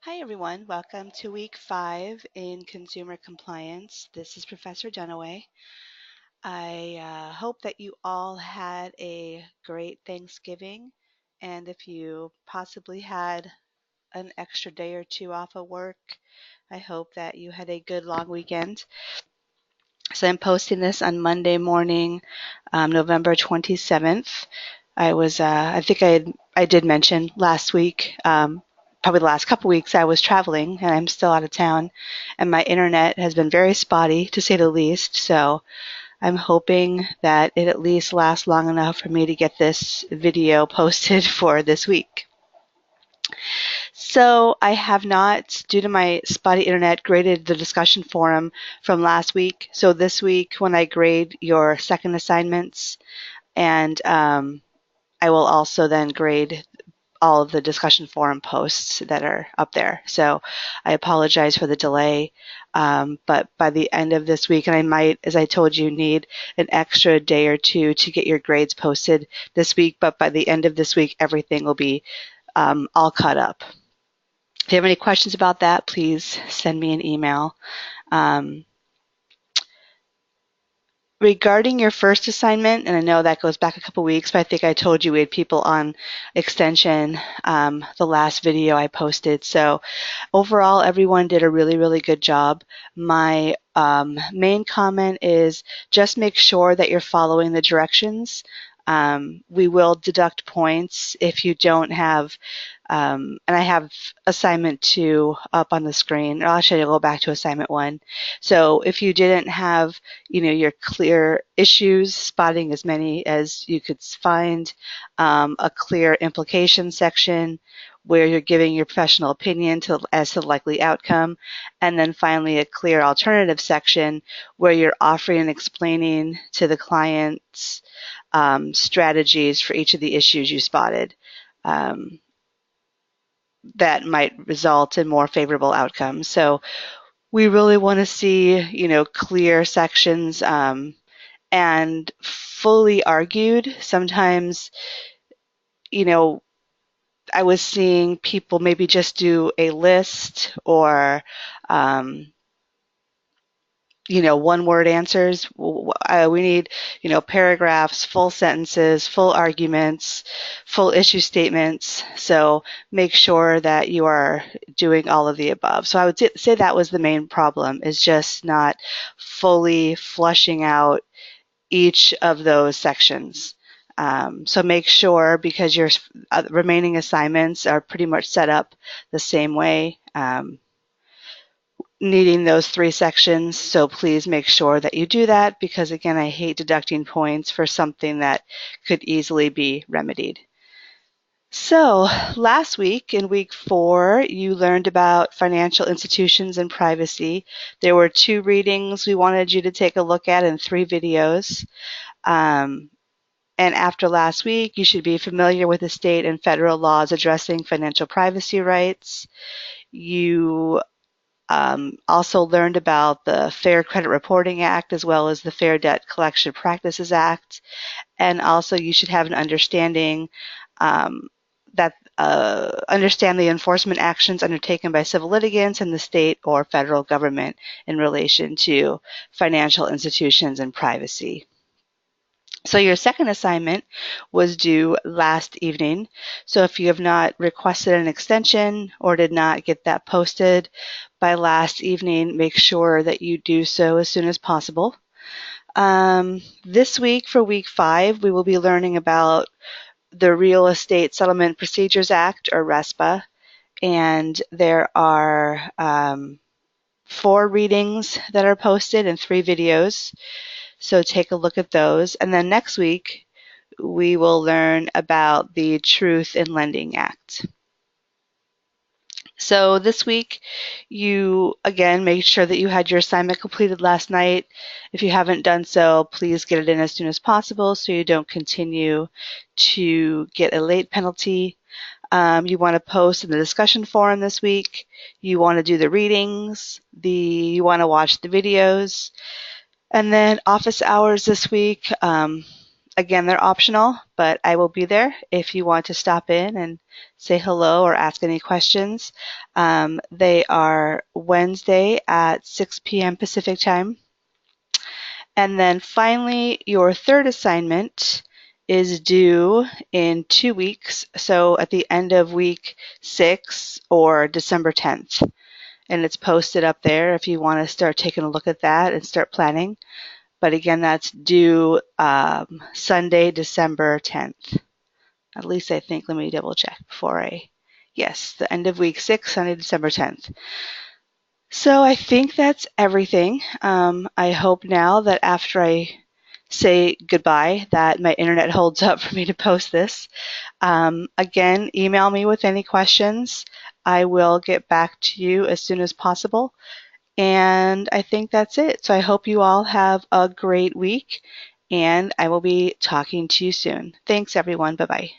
Hi everyone, welcome to week 5 in consumer compliance. This is Professor Dunaway. I hope that you all had a great Thanksgiving, and if you possibly had an extra day or two off of work, I hope that you had a good long weekend. So I'm posting this on Monday morning, November 27th. I think I did mention last week, probably the last couple weeks, I was traveling and I'm still out of town, and my internet has been very spotty to say the least. So I'm hoping that it at least lasts long enough for me to get this video posted for this week. So I have not, due to my spotty internet, graded the discussion forum from last week. So this week, when I grade your second assignments, and I will also then grade all of the discussion forum posts that are up there. So I apologize for the delay, but by the end of this week, and I might, as I told you, need an extra day or two to get your grades posted this week, but by the end of this week, everything will be all caught up. If you have any questions about that, please send me an email. Regarding your first assignment, and I know that goes back a couple weeks, but I think I told you we had people on extension the last video I posted. So overall, everyone did a really, really good job. My main comment is just make sure that you're following the directions. We will deduct points if you don't have, and I have assignment 2 up on the screen. Or actually, I'll go back to assignment 1. So if you didn't have, your clear issues, spotting as many as you could find, a clear implication section where you're giving your professional opinion as to the likely outcome, and then finally a clear alternative section where you're offering and explaining to the clients strategies for each of the issues you spotted that might result in more favorable outcomes. So we really want to see, clear sections and fully argued. Sometimes, I was seeing people maybe just do a list or one-word answers. We need, paragraphs, full sentences, full arguments, full issue statements. So make sure that you are doing all of the above. So I would say that was the main problem, is just not fully flushing out each of those sections. So make sure, because your remaining assignments are pretty much set up the same way, needing those 3 sections. So please make sure that you do that, because again, I hate deducting points for something that could easily be remedied. So last week, in week 4, you learned about financial institutions and privacy. There were 2 readings we wanted you to take a look at and 3 videos. And after last week, you should be familiar with the state and federal laws addressing financial privacy rights. You also learned about the Fair Credit Reporting Act, as well as the Fair Debt Collection Practices Act. And also you should have an understanding understand the enforcement actions undertaken by civil litigants in the state or federal government in relation to financial institutions and privacy. So your second assignment was due last evening. So if you have not requested an extension or did not get that posted by last evening, make sure that you do so as soon as possible. This week, for week 5, we will be learning about the Real Estate Settlement Procedures Act, or RESPA, and there are 4 readings that are posted and 3 videos. So take a look at those. And then next week, we will learn about the Truth in Lending Act. So this week, you, again, make sure that you had your assignment completed last night. If you haven't done so, please get it in as soon as possible so you don't continue to get a late penalty. You want to post in the discussion forum this week. You want to do the readings. You want to watch the videos. And then office hours this week. Again, they're optional, but I will be there if you want to stop in and say hello or ask any questions. They are Wednesday at 6 p.m. Pacific time. And then finally, your third assignment is due in 2 weeks, so at the end of week 6 or December 10th. And it's posted up there if you want to start taking a look at that and start planning. But again, that's due Sunday, December 10th. At least I think, let me double check before yes, the end of week 6, Sunday, December 10th. So I think that's everything. I hope now that after I say goodbye that my internet holds up for me to post this. Again, email me with any questions. I will get back to you as soon as possible. And I think that's it. So I hope you all have a great week, and I will be talking to you soon. Thanks, everyone. Bye-bye.